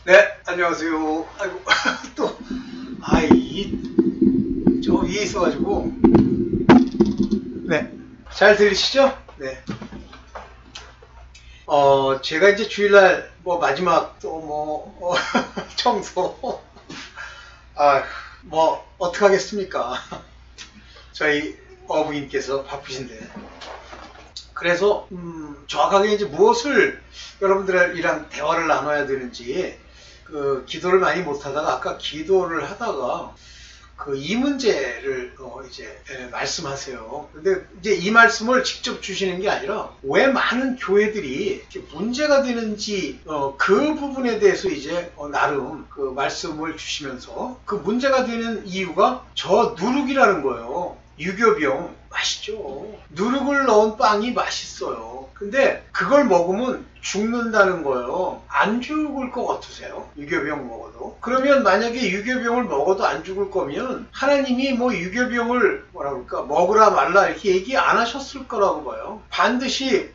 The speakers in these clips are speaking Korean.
네, 안녕하세요. 아이고, 또, 저 위에 있어가지고, 네. 잘 들리시죠? 네. 제가 이제 주일날, 마지막, 청소. 아, 어떡하겠습니까? 저희 어부인께서 바쁘신데. 그래서, 정확하게 이제 무엇을 여러분들이랑 대화를 나눠야 되는지, 기도를 많이 못하다가, 아까 기도를 하다가, 이 문제를 이제 말씀하세요. 근데 이제 이 말씀을 직접 주시는 게 아니라 왜 많은 교회들이 문제가 되는지 그 부분에 대해서 이제 나름 그 말씀을 주시면서 그 문제가 되는 이유가 저 누룩이라는 거예요. 유교병 맛있죠. 누룩을 넣은 빵이 맛있어요. 근데 그걸 먹으면 죽는다는 거예요. 안 죽을 것 같으세요? 유교병 먹어도. 그러면 만약에 유교병을 먹어도 안 죽을 거면 하나님이 유교병을 먹으라 말라 이렇게 얘기 안 하셨을 거라고 봐요. 반드시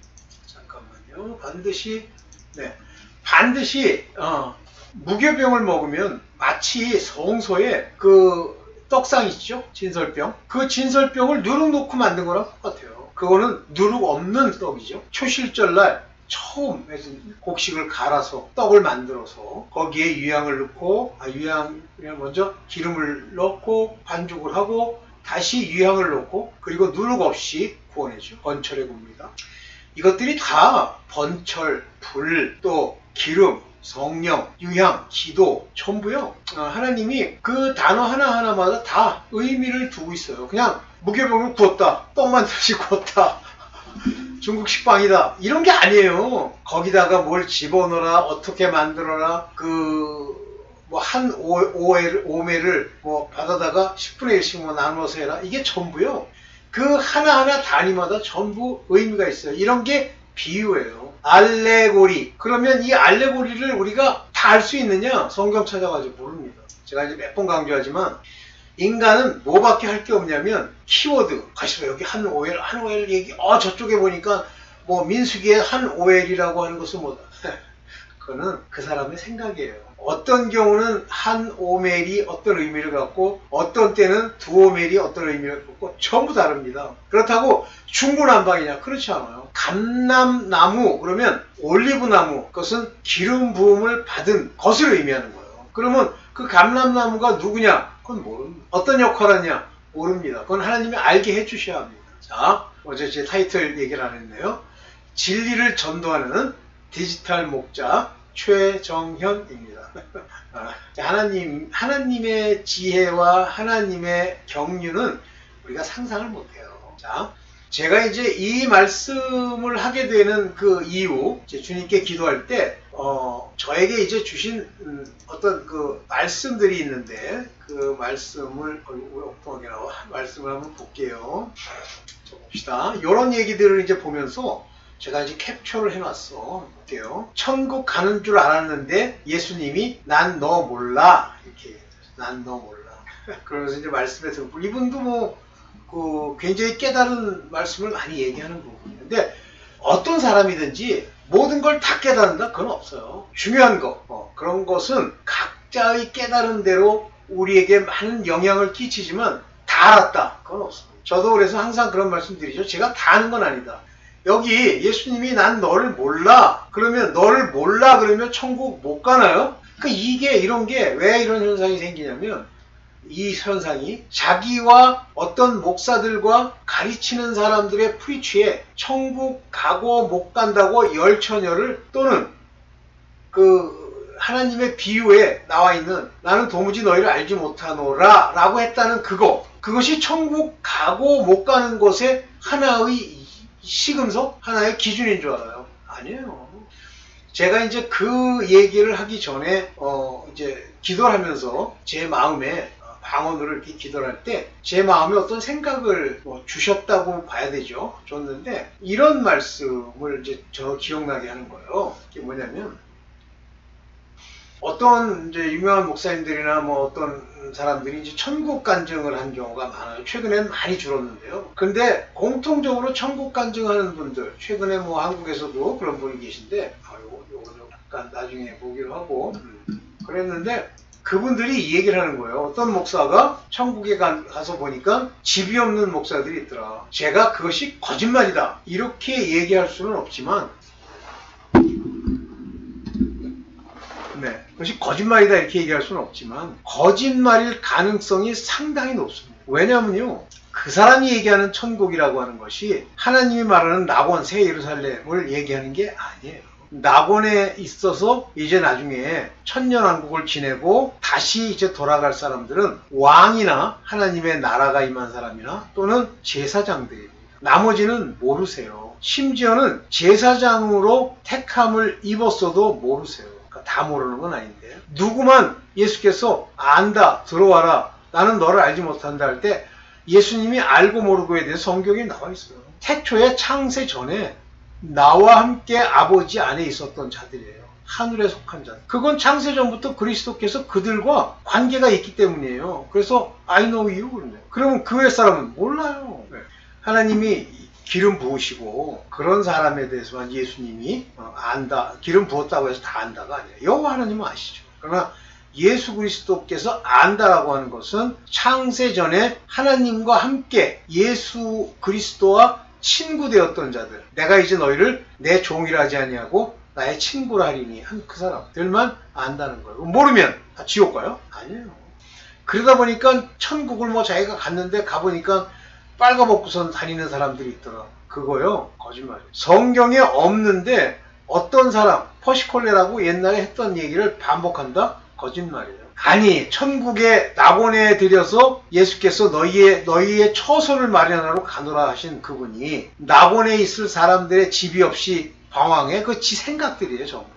무교병을 먹으면 마치 성소에 떡상 있죠? 진설병. 그 진설병을 누룩 놓고 만든 거랑 똑같아요. 그거는 누룩 없는 떡이죠. 초실절날 처음 곡식을 갈아서 떡을 만들어서 거기에 유향을 넣고 먼저 기름을 넣고 반죽을 하고 다시 유향을 넣고 그리고 누룩 없이 구워내죠. 번철에 굽니다. 이것들이 다 번철, 불, 또 기름, 성령, 유향, 기도, 전부요. 하나님이 그 단어 하나하나마다 다 의미를 두고 있어요. 그냥 무교병을 구웠다, 떡만 다시 구웠다, 중국식 빵이다 이런 게 아니에요. 거기다가 뭘 집어넣어라, 어떻게 만들어라, 한 오매를 받아다가 10분의 1씩 나눠서 해라. 이게 전부요. 그 하나하나 단위마다 전부 의미가 있어요. 이런 게 비유예요. 알레고리. 그러면 이 알레고리를 우리가 다 알 수 있느냐? 성경 찾아가지고 모릅니다. 제가 이제 몇 번 강조하지만 인간은 뭐밖에 할 게 없냐면 키워드. 가시죠. 여기 한 오엘 얘기. 저쪽에 보니까 민수기의 한 오엘이라고 하는 것은 뭐다. 그거는 그 사람의 생각이에요. 어떤 경우는 한 오멜이 어떤 의미를 갖고 어떤 때는 두 오멜이 어떤 의미를 갖고 전부 다릅니다. 그렇다고 중구난방이냐? 그렇지 않아요. 감람나무 그러면 올리브나무 그것은 기름 부음을 받은 것을 의미하는 거예요. 그러면 그 감람나무가 누구냐? 그건 모릅니다. 어떤 역할을 하냐? 모릅니다. 그건 하나님이 알게 해주셔야 합니다. 자, 어제 제 타이틀 얘기를 안 했네요. 진리를 전도하는 디지털 목자 최정현입니다. 하나님의 지혜와 하나님의 경륜은 우리가 상상을 못해요. 자, 제가 이제 이 말씀을 하게 되는 그 이유, 주님께 기도할 때, 저에게 이제 주신 어떤 말씀들이 있는데, 그 말씀을, 엉뚱하게 나와. 말씀을 한번 볼게요. 자, 봅시다. 이런 얘기들을 이제 보면서 제가 이제 캡처를 해놨어. 볼게요. 천국 가는 줄 알았는데 예수님이 난 너 몰라. 이렇게. 난 너 몰라. 그러면서 이제 말씀에 들고 이분도 굉장히 깨달은 말씀을 많이 얘기하는 부분인데 어떤 사람이든지 모든 걸 다 깨달은다? 그건 없어요. 중요한 거. 그런 것은 각자의 깨달은 대로 우리에게 많은 영향을 끼치지만 다 알았다. 그건 없습니다. 저도 그래서 항상 그런 말씀 드리죠. 제가 다 아는 건 아니다. 여기 예수님이 난 너를 몰라. 그러면 너를 몰라 그러면 천국 못 가나요? 이런 게 왜 이런 현상이 생기냐면 이 현상이 자기와 어떤 목사들과 가르치는 사람들의 프리치에 천국 가고 못 간다고 열처녀를 또는 하나님의 비유에 나와 있는 나는 도무지 너희를 알지 못하노라 라고 했다는 그것이 천국 가고 못 가는 것의 하나의 시금석? 하나의 기준인 줄 알아요. 아니에요. 제가 이제 그 얘기를 하기 전에 이제 기도를 하면서 제 마음에 방언으로 이렇게 기도를 할 때 제 마음에 어떤 생각을 주셨다고 봐야 되죠. 줬는데 이런 말씀을 이제 저 기억나게 하는 거예요. 이게 뭐냐면 어떤 이제 유명한 목사님들이나 어떤 사람들이 이제 천국 간증을 한 경우가 많아요. 최근에는 많이 줄었는데요. 근데 공통적으로 천국 간증하는 분들, 최근에 한국에서도 그런 분이 계신데, 요거 좀 약간 나중에 보기로 하고, 그랬는데 그분들이 이 얘기를 하는 거예요. 어떤 목사가 천국에 가서 보니까 집이 없는 목사들이 있더라. 제가 그것이 거짓말이다 이렇게 얘기할 수는 없지만, 네, 그것이 거짓말이다 이렇게 얘기할 수는 없지만 거짓말일 가능성이 상당히 높습니다. 왜냐면요, 그 사람이 얘기하는 천국이라고 하는 것이 하나님이 말하는 낙원 새 예루살렘을 얘기하는 게 아니에요. 낙원에 있어서 이제 나중에 천년왕국을 지내고 다시 이제 돌아갈 사람들은 왕이나 하나님의 나라가 임한 사람이나 또는 제사장들입니다. 나머지는 모르세요. 심지어는 제사장으로 택함을 입었어도 모르세요. 그러니까 다 모르는 건 아닌데, 누구만 예수께서 안다, 들어와라, 나는 너를 알지 못한다 할 때 예수님이 알고 모르고에 대해서 성경에 나와 있어요. 태초에 창세 전에 나와 함께 아버지 안에 있었던 자들이에요. 하늘에 속한 자들. 그건 창세 전부터 그리스도께서 그들과 관계가 있기 때문이에요. 그래서 I know you 그런데. 그러면 그 외 사람은 몰라요. 하나님이 기름 부으시고 그런 사람에 대해서만 예수님이 안다, 기름 부었다고 해서 다 안다가 아니에요. 여호와 하나님은 아시죠. 그러나 예수 그리스도께서 안다라고 하는 것은 창세 전에 하나님과 함께 예수 그리스도와 친구되었던 자들, 내가 이제 너희를 내 종이라 하지 아니하고 나의 친구라 하리니 한 그 사람들만 안다는 거예요. 모르면 다 지옥 가요? 아니에요. 그러다 보니까 천국을 뭐 자기가 갔는데 가보니까 빨가벗고선 다니는 사람들이 있더라. 그거요, 거짓말이에요. 성경에 없는데 어떤 사람, 퍼시콜레라고 옛날에 했던 얘기를 반복한다? 거짓말이에요. 아니, 천국의 낙원에 들여서 예수께서 너희의 처소를 마련하러 가노라 하신 그분이 낙원에 있을 사람들의 집이 없이 방황해? 그 지 생각들이에요, 전부.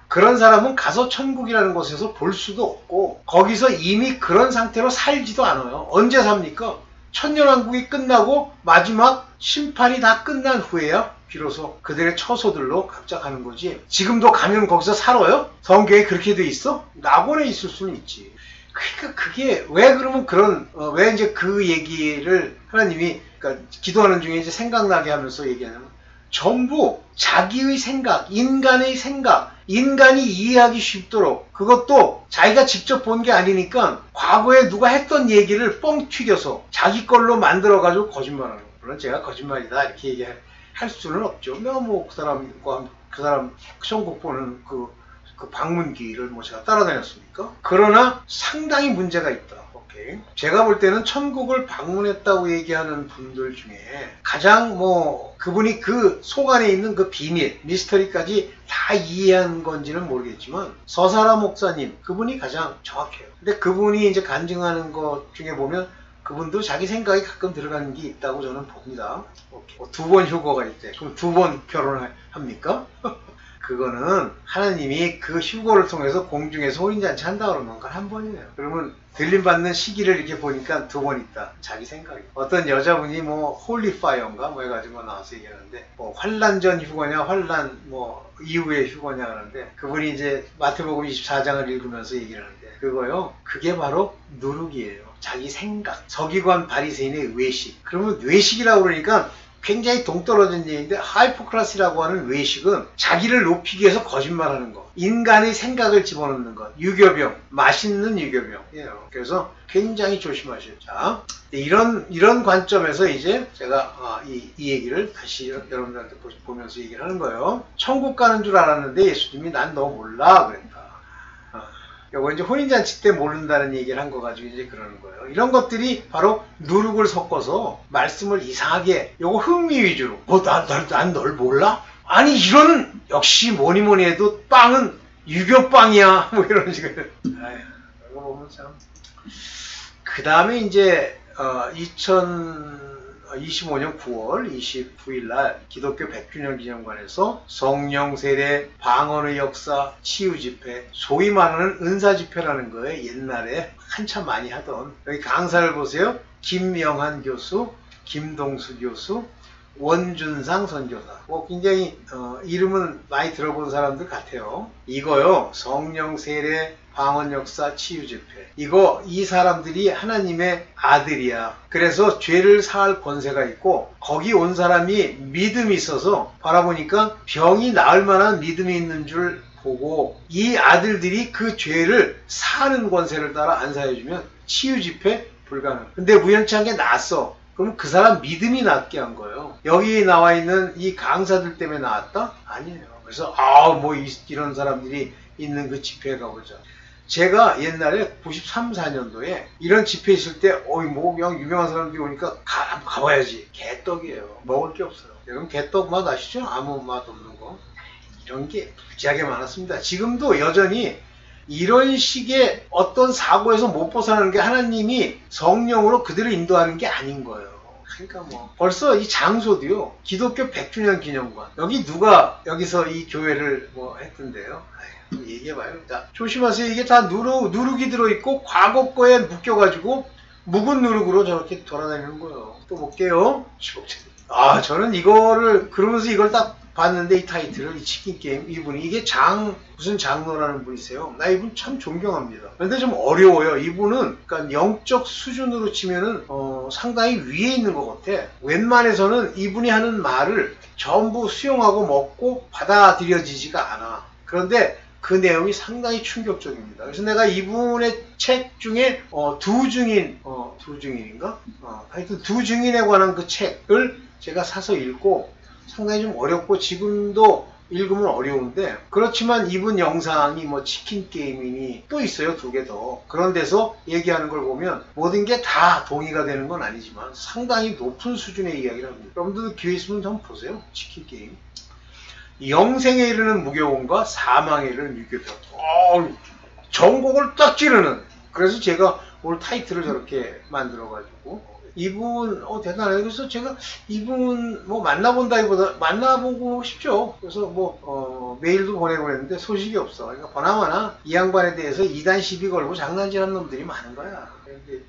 그런 사람은 가서 천국이라는 곳에서 볼 수도 없고 거기서 이미 그런 상태로 살지도 않아요. 언제 삽니까? 천년왕국이 끝나고 마지막 심판이 다 끝난 후에야 비로소 그들의 처소들로 각자 가는 거지. 지금도 가면 거기서 살아요? 성경에 그렇게 돼 있어? 낙원에 있을 수는 있지. 그러니까 그게 왜 그러면 왜 이제 그 얘기를 하나님이, 그러니까 기도하는 중에 이제 생각나게 하면서 얘기하냐면, 전부 자기의 생각, 인간의 생각, 인간이 이해하기 쉽도록, 그것도 자기가 직접 본 게 아니니까 과거에 누가 했던 얘기를 뻥 튀겨서 자기 걸로 만들어가지고 거짓말하는 거예요. 물론 제가 거짓말이다 이렇게 얘기할 수는 없죠. 내가 뭐 그 사람 천국 보는 그 방문기를 뭐 제가 따라다녔습니까? 그러나 상당히 문제가 있다. 오케이. 제가 볼 때는 천국을 방문했다고 얘기하는 분들 중에 가장 그분이 그 속 안에 있는 그 비밀, 미스터리까지 다 이해한 건지는 모르겠지만 서사라 목사님, 그분이 가장 정확해요. 근데 그분이 이제 간증하는 것 중에 보면 그분도 자기 생각이 가끔 들어가는 게 있다고 저는 봅니다. 오케이. 2번 휴거가 있대. 그럼 2번 결혼을 합니까? 그거는 하나님이 그 휴거를 통해서 공중에서 혼인잔치 한다 그러면 그건 한 번이에요. 그러면 들림받는 시기를 이렇게 보니까 2번 있다. 자기 생각이. 어떤 여자분이 홀리파이어인가 해가지고 나와서 얘기하는데, 환란 전 휴거냐 환란 이후의 휴거냐 하는데, 그분이 이제 마태복음 24장을 읽으면서 얘기를 하는데, 그거요, 그게 바로 누룩이에요. 자기 생각. 서기관 바리새인의 외식. 그러면 외식이라고 그러니까 굉장히 동떨어진 얘기인데, 하이포크라시라고 하는 외식은 자기를 높이기 위해서 거짓말하는 거, 인간의 생각을 집어넣는 것, 유교병, 맛있는 유교병이에요. 그래서 굉장히 조심하셔야 돼요. 자, 이런 관점에서 이제 제가 이 얘기를 다시 여러분들한테 보면서 얘기를 하는 거예요. 천국 가는 줄 알았는데 예수님이 난 너 몰라 그랬다. 요거 이제 혼인잔치 때 모른다는 얘기를 한 거 가지고 이제 그러는 거예요. 이런 것들이 바로 누룩을 섞어서 말씀을 이상하게, 요거 흥미 위주로, 난 널 몰라? 아니, 이런, 역시 뭐니 해도 빵은 유교빵이야. 이런 식으로. 아휴, 이거 보면 참. 그 다음에 이제, 2025년 9월 29일 날 기독교 100주년 기념관에서 성령 세례, 방언의 역사, 치유 집회, 소위 말하는 은사 집회라는 거에 옛날에 한참 많이 하던, 여기 강사를 보세요. 김명한 교수, 김동수 교수, 원준상 선교사. 굉장히 이름은 많이 들어본 사람들 같아요. 이거요, 성령 세례, 방언 역사, 치유 집회. 이 사람들이 하나님의 아들이야. 그래서 죄를 사할 권세가 있고, 거기 온 사람이 믿음이 있어서 바라보니까 병이 나을 만한 믿음이 있는 줄 보고 이 아들들이 그 죄를 사는 권세를 따라 안 사해주면 치유 집회 불가능. 근데 우연치않게 났어. 그럼 그 사람 믿음이 낫게 한 거예요. 여기 나와 있는 이 강사들 때문에 나왔다? 아니에요. 그래서 뭐 이런 사람들이 있는 그 집회에 가보자. 제가 옛날에 93, 4년도에 이런 집회 있을 때 뭐 그냥 유명한 사람들이 오니까 가봐야지. 개떡이에요. 먹을 게 없어요. 여러분 개떡 맛 아시죠? 아무 맛 없는 거. 이런 게 무지하게 많았습니다. 지금도 여전히 이런 식의 어떤 사고에서 못 벗어나는 게 하나님이 성령으로 그들을 인도하는 게 아닌 거예요. 그러니까 뭐 벌써 이 장소도요. 기독교 100주년 기념관. 여기 누가 여기서 이 교회를 뭐 했던데요. 얘기해봐요. 자, 조심하세요. 이게 다 누룩이 들어있고 과거 거에 묶여가지고 묵은 누룩으로 저렇게 돌아다니는 거예요. 또 볼게요. 저는 이거를 그러면서 이걸 딱 봤는데 이 타이틀을 이 치킨 게임 이분이 이게 무슨 장로라는 분이세요. 나 이분 참 존경합니다. 그런데 좀 어려워요. 이분은 그러니까 영적 수준으로 치면은 상당히 위에 있는 것 같아. 웬만해서는 이분이 하는 말을 전부 수용하고 먹고 받아들여지지가 않아. 그런데 그 내용이 상당히 충격적입니다. 그래서 내가 이분의 책 중에 두 증인인가? 하여튼 두 증인에 관한 그 책을 제가 사서 읽고 상당히 좀 어렵고 지금도 읽으면 어려운데 그렇지만 이분 영상이 뭐 치킨 게임이니 또 있어요. 2개 더. 그런 데서 얘기하는 걸 보면 모든 게 다 동의가 되는 건 아니지만 상당히 높은 수준의 이야기를 합니다. 여러분들도 기회 있으면 한번 보세요. 치킨 게임. 영생에 이르는 무교원과 사망에 이르는 유교병. 전곡을 딱 찌르는. 그래서 제가 오늘 타이틀을 저렇게 만들어가지고 이분 대단해요. 그래서 제가 이분 뭐 만나본다기보다 만나보고 싶죠. 그래서 뭐 메일도 보내고 그랬는데 소식이 없어. 그러니까 보나마나 이 양반에 대해서 2단 시비 걸고 장난질하는 놈들이 많은 거야. 근데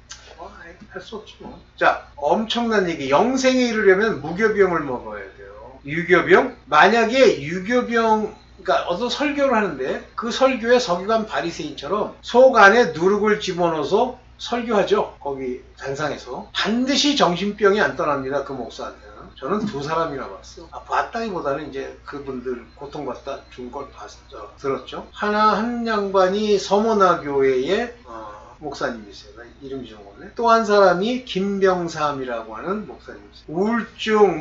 할 수 없지 뭐. 자, 엄청난 얘기. 영생에 이르려면 무교병을 먹어야 돼요. 유교병? 만약에 유교병 그러니까 어떤 설교를 하는데 그 설교에 서기관 바리새인처럼 속 안에 누룩을 집어넣어서 설교하죠. 거기 단상에서. 반드시 정신병이 안 떠납니다. 그 목사한테는. 저는 2사람이나 봤어. 봤다기보다는 이제 그분들 고통받다 죽은 걸 들었죠. 한 양반이 서머나 교회의 목사님이세요. 이름이 좀 없네. 또 한 사람이 김병삼이라고 하는 목사님이세요. 우울증,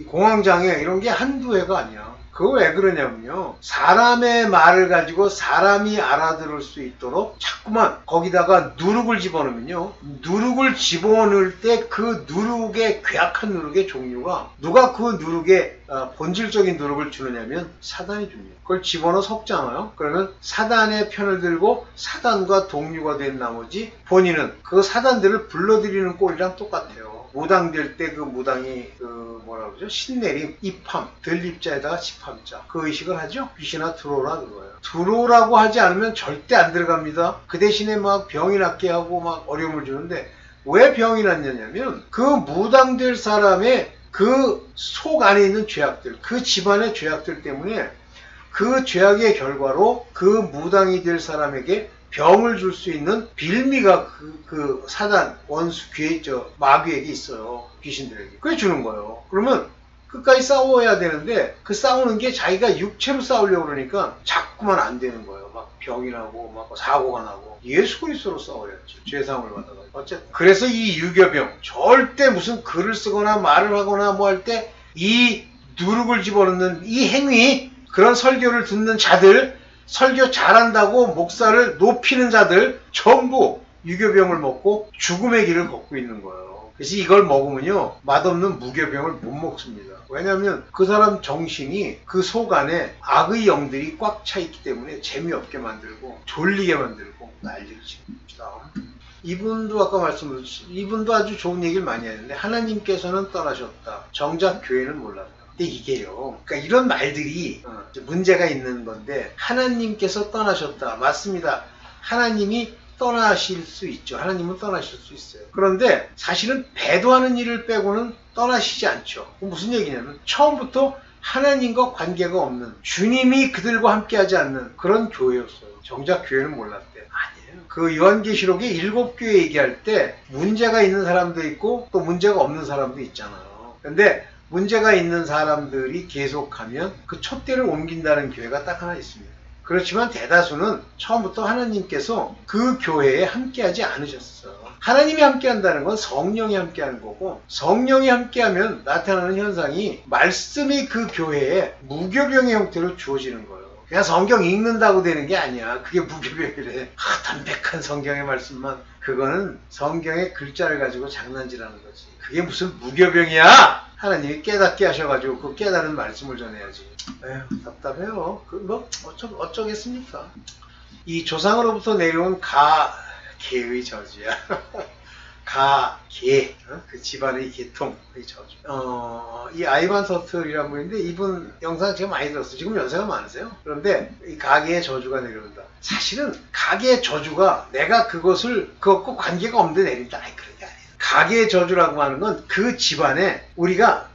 공황장애 이런 게 한두 해가 아니야. 그거 왜 그러냐면요. 사람의 말을 가지고 사람이 알아들을 수 있도록 자꾸만 거기다가 누룩을 집어넣으면요. 누룩을 집어넣을 때 그 누룩의 괴악한 누룩의 종류가 누가 그 누룩의 본질적인 누룩을 주느냐면 사단이 줍니다. 그걸 집어넣어 섞잖아요. 그러면 사단의 편을 들고 사단과 동류가 된 나머지 본인은 그 사단들을 불러들이는 꼴이랑 똑같아요. 무당될 때 그 무당이 뭐라 그러죠? 신내림, 입함, 들립자에다가 집함자. 그 의식을 하죠? 귀신아 들어오라 그거예요. 들어오라고 하지 않으면 절대 안 들어갑니다. 그 대신에 막 병이 낫게 하고 막 어려움을 주는데 왜 병이 낫냐면 그 무당될 사람의 그 속 안에 있는 죄악들, 그 집안의 죄악들 때문에 그 죄악의 결과로 그 무당이 될 사람에게 병을 줄 수 있는 빌미가 그 사단, 원수, 마귀에게 있어요. 귀신들에게. 그래 주는 거예요. 그러면 끝까지 싸워야 되는데 그 싸우는 게 자기가 육체로 싸우려고 그러니까 자꾸만 안 되는 거예요. 막 병이 나고 막 사고가 나고. 예수 그리스도로 싸워야지. 죄사함을 받아가지고. 어쨌든 그래서 이 유교병 절대 무슨 글을 쓰거나 말을 하거나 뭐 할 때 이 누룩을 집어넣는 이 행위, 그런 설교를 듣는 자들, 설교 잘한다고 목사를 높이는 자들 전부 유교병을 먹고 죽음의 길을 걷고 있는 거예요. 그래서 이걸 먹으면요 맛없는 무교병을 못 먹습니다. 왜냐하면 그 사람 정신이 그 속 안에 악의 영들이 꽉 차 있기 때문에 재미없게 만들고 졸리게 만들고 난리를 칩니다. 이분도 아까 말씀드렸듯이 이분도 아주 좋은 얘기를 많이 하는데 하나님께서는 떠나셨다. 정작 교회는 몰랐다. 근데 이게요. 그러니까 이런 말들이 문제가 있는 건데 하나님께서 떠나셨다. 맞습니다. 하나님이 떠나실 수 있죠. 하나님은 떠나실 수 있어요. 그런데 사실은 배도하는 일을 빼고는 떠나시지 않죠. 무슨 얘기냐면 처음부터 하나님과 관계가 없는 주님이 그들과 함께하지 않는 그런 교회였어요. 정작 교회는 몰랐대. 아니에요. 그 요한계시록의 7교회 얘기할 때 문제가 있는 사람도 있고 또 문제가 없는 사람도 있잖아요. 근데 문제가 있는 사람들이 계속하면 그 촛대를 옮긴다는 교회가 딱 하나 있습니다. 그렇지만 대다수는 처음부터 하나님께서 그 교회에 함께하지 않으셨어. 하나님이 함께한다는 건 성령이 함께하는 거고, 성령이 함께하면 나타나는 현상이 말씀이 그 교회에 무교병의 형태로 주어지는 거예요. 그냥 성경 읽는다고 되는 게 아니야. 그게 무교병이래. 담백한 성경의 말씀만. 그거는 성경의 글자를 가지고 장난질하는 거지. 그게 무슨 무교병이야! 하나님이 깨닫게 하셔가지고 그 깨달은 말씀을 전해야지. 에휴, 답답해요. 어쩌겠습니까? 이 조상으로부터 내려온 개의 저주야. 개, 그 집안의 계통의 저주. 이 아이반 서틀이라는 분인데 이분 영상 제가 많이 들었어요. 지금 연세가 많으세요. 그런데 이 가계의 저주가 내려온다. 사실은 가계의 저주가 내가 그것과 관계가 없는데 내린다. 그런 게 아니에요. 가계의 저주라고 하는 건 그 집안에 우리가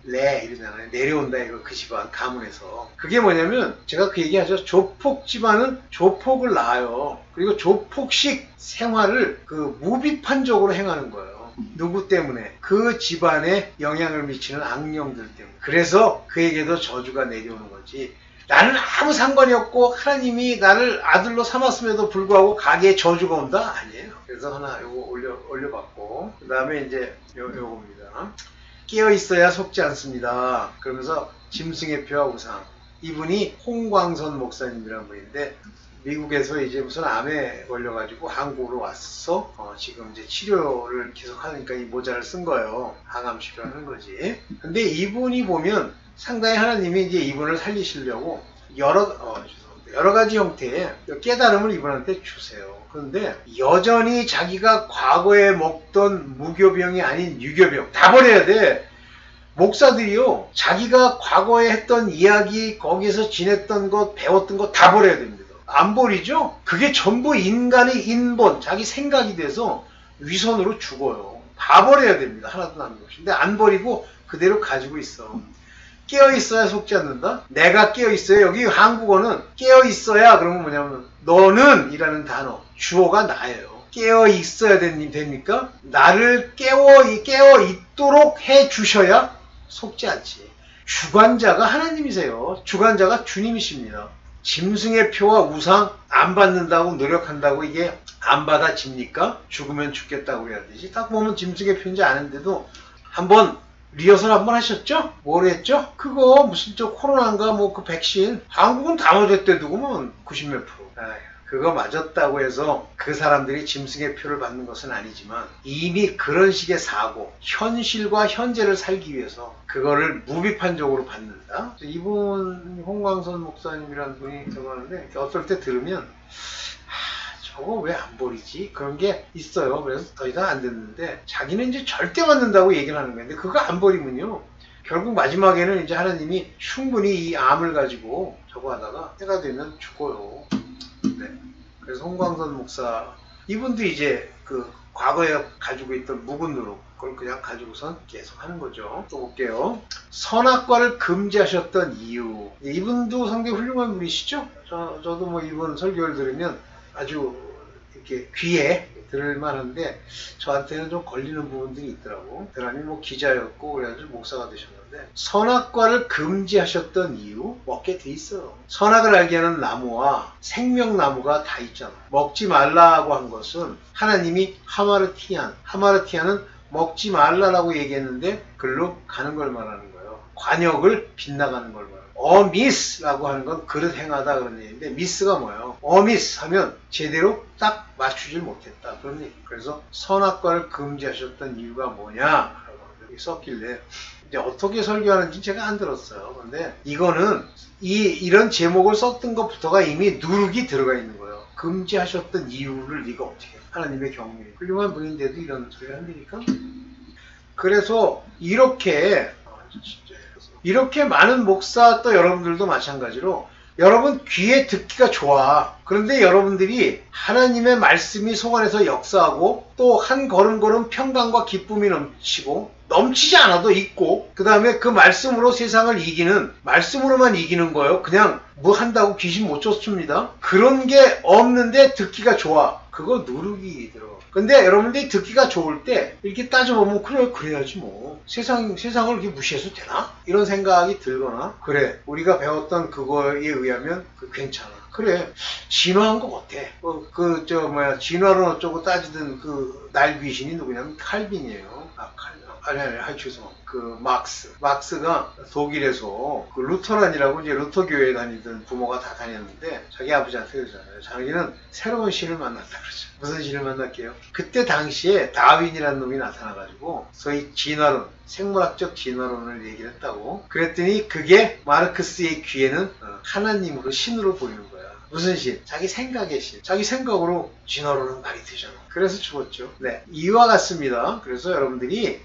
래 이러잖아요. 내려온다 이거 그 집안 가문에서. 그게 뭐냐면 제가 그 얘기하죠. 조폭 집안은 조폭을 낳아요. 그리고 조폭식 생활을 그 무비판적으로 행하는 거예요. 누구 때문에? 그 집안에 영향을 미치는 악령들 때문에. 그래서 그에게도 저주가 내려오는 거지. 나는 아무 상관이 없고 하나님이 나를 아들로 삼았음에도 불구하고 가게에 저주가 온다? 아니에요. 그래서 하나 요거 올려봤고, 그 다음에 이제 요겁니다. 깨어 있어야 속지 않습니다. 그러면서 짐승의 표와 우상. 이분이 홍광선 목사님이라는 분인데 미국에서 이제 무슨 암에 걸려가지고 한국으로 왔어. 지금 이제 치료를 계속 하니까 이 모자를 쓴 거예요. 항암 치료를 하는 거지. 근데 이분이 보면 상당히 하나님이 이제 이분을 살리시려고 여러 가지 형태의 깨달음을 이분한테 주세요. 그런데 여전히 자기가 과거에 먹던 무교병이 아닌 유교병 다 버려야 돼. 목사들이요, 자기가 과거에 했던 이야기, 거기서 지냈던 것, 배웠던 것 다 버려야 됩니다. 안 버리죠? 그게 전부 인간의 인본, 자기 생각이 돼서 위선으로 죽어요. 다 버려야 됩니다. 하나도 남는 것이. 근데 안 버리고 그대로 가지고 있어. 깨어있어야 속지 않는다? 내가 깨어있어야, 여기 한국어는 깨어있어야, 그러면 뭐냐면 너는 이라는 단어, 주어가 나예요. 깨어있어야 됩니까? 나를 깨어있도록 해주셔야 속지 않지. 주관자가 하나님이세요. 주관자가 주님이십니다. 짐승의 표와 우상 안 받는다고 노력한다고 이게 안 받아집니까? 죽으면 죽겠다고 해야 되지. 딱 보면 짐승의 표인지 아는데도 한번 리허설 한번 하셨죠? 뭘 했죠? 그거 무슨 코로나인가 뭐 그 백신 한국은 다 맞았대 두고면 90몇 프로. 그거 맞았다고 해서 그 사람들이 짐승의 표를 받는 것은 아니지만 이미 그런 식의 사고, 현실과 현재를 살기 위해서 그거를 무비판적으로 받는다. 이분 홍광선 목사님이라는 분이 저거 하는데 어떨 때 들으면 저거 왜 안 버리지? 그런 게 있어요. 그래서 더 이상 안 듣는데 자기는 이제 절대 맞는다고 얘기를 하는 건데 그거 안 버리면요. 결국 마지막에는 이제 하나님이 충분히 이 암을 가지고 저거 하다가 때가 되면 죽어요. 네. 그래서 홍광선 목사 이분도 이제 그 과거에 가지고 있던 묵은 누룩 그걸 그냥 가지고선 계속 하는 거죠. 또 볼게요. 선악과를 금지하셨던 이유. 이분도 상당히 훌륭한 분이시죠? 저도 뭐 이분 설교를 들으면 아주 이렇게 귀에 들을 만한데 저한테는 좀 걸리는 부분들이 있더라고. 사람이 뭐 기자였고 그래가지고 목사가 되셨는데 선악과를 금지하셨던 이유 먹게 돼 있어요. 선악을 알게 하는 나무와 생명나무가 다 있잖아. 먹지 말라고 한 것은 하나님이 하마르티안은 먹지 말라라고 얘기했는데 글로 가는 걸 말하는 거예요. 관역을 빗나가는 걸 말하는 거예요. 어미스라고 하는 건 그릇 행하다 그런 얘기인데 미스가 뭐예요? 어미스 하면 제대로 딱 맞추질 못했다 그런 얘기. 그래서 선악과를 금지하셨던 이유가 뭐냐 여기 썼길래 이제 어떻게 설교하는지 제가 안 들었어요. 근데 이거는 이런 제목을 썼던 것부터가 이미 누룩이 들어가 있는 거예요. 금지하셨던 이유를 네가 어떻게 해. 하나님의 경륜 훌륭한 분인데도 이런 소리를 한다니까. 그래서 이렇게 많은 목사 또 여러분들도 마찬가지로 여러분 귀에 듣기가 좋아. 그런데 여러분들이 하나님의 말씀이 속 안에서 역사하고 또 한 걸음걸음 평강과 기쁨이 넘치고 넘치지 않아도 있고, 그 다음에 그 말씀으로 세상을 이기는, 말씀으로만 이기는 거예요. 그냥 뭐 한다고 귀신 못 쫓습니다. 그런 게 없는데 듣기가 좋아. 그거 누르기 들어. 근데 여러분들이 듣기가 좋을 때 이렇게 따져보면 그래, 그래야지 뭐. 세상을 이렇게 무시해서 되나? 이런 생각이 들거나, 그래, 우리가 배웠던 그거에 의하면 괜찮아. 그래, 진화한 거 어때? 진화론 어쩌고 따지던 그 날귀신이 누구냐면 칼빈이에요. 아니, 죄송합니다. 막스가 독일에서 그 루터란이라고 이제 루터 교회에 다니던 부모가 다 다녔는데, 자기 아버지한테 그러잖아요. 자기는 새로운 신을 만났다 그러죠. 무슨 신을 만났게요? 그때 당시에 다윈이라는 놈이 나타나가지고 소위 진화론, 생물학적 진화론을 얘기를 했다고. 그랬더니 그게 마르크스의 귀에는 하나님으로, 신으로 보이는 거야. 무슨 신? 자기 생각의 신. 자기 생각으로 진화론은 말이 되잖아. 그래서 죽었죠. 네, 이와 같습니다. 그래서 여러분들이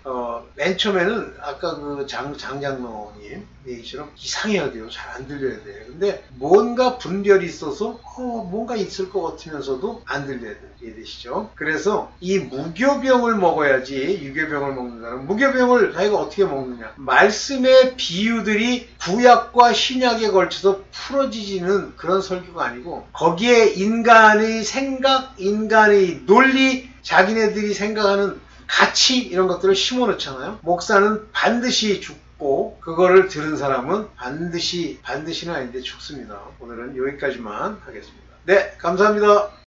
맨 처음에는 아까 그 장장로님 얘기처럼 이상해야 돼요. 잘 안 들려야 돼. 근데 뭔가 분별이 있어서 뭔가 있을 것 같으면서도 안 들려야 돼. 이해되시죠? 그래서 이 무교병을 먹어야지 유교병을 먹는다는. 무교병을 자기가 어떻게 먹느냐? 말씀의 비유들이 구약과 신약에 걸쳐서 풀어지지는 그런 설교가 아니고, 거기에 인간의 생각, 인간의 논리, 자기네들이 생각하는 가치, 이런 것들을 심어놓잖아요. 목사는 반드시 죽고, 그거를 들은 사람은 반드시는 아닌데 죽습니다. 오늘은 여기까지만 하겠습니다. 네, 감사합니다.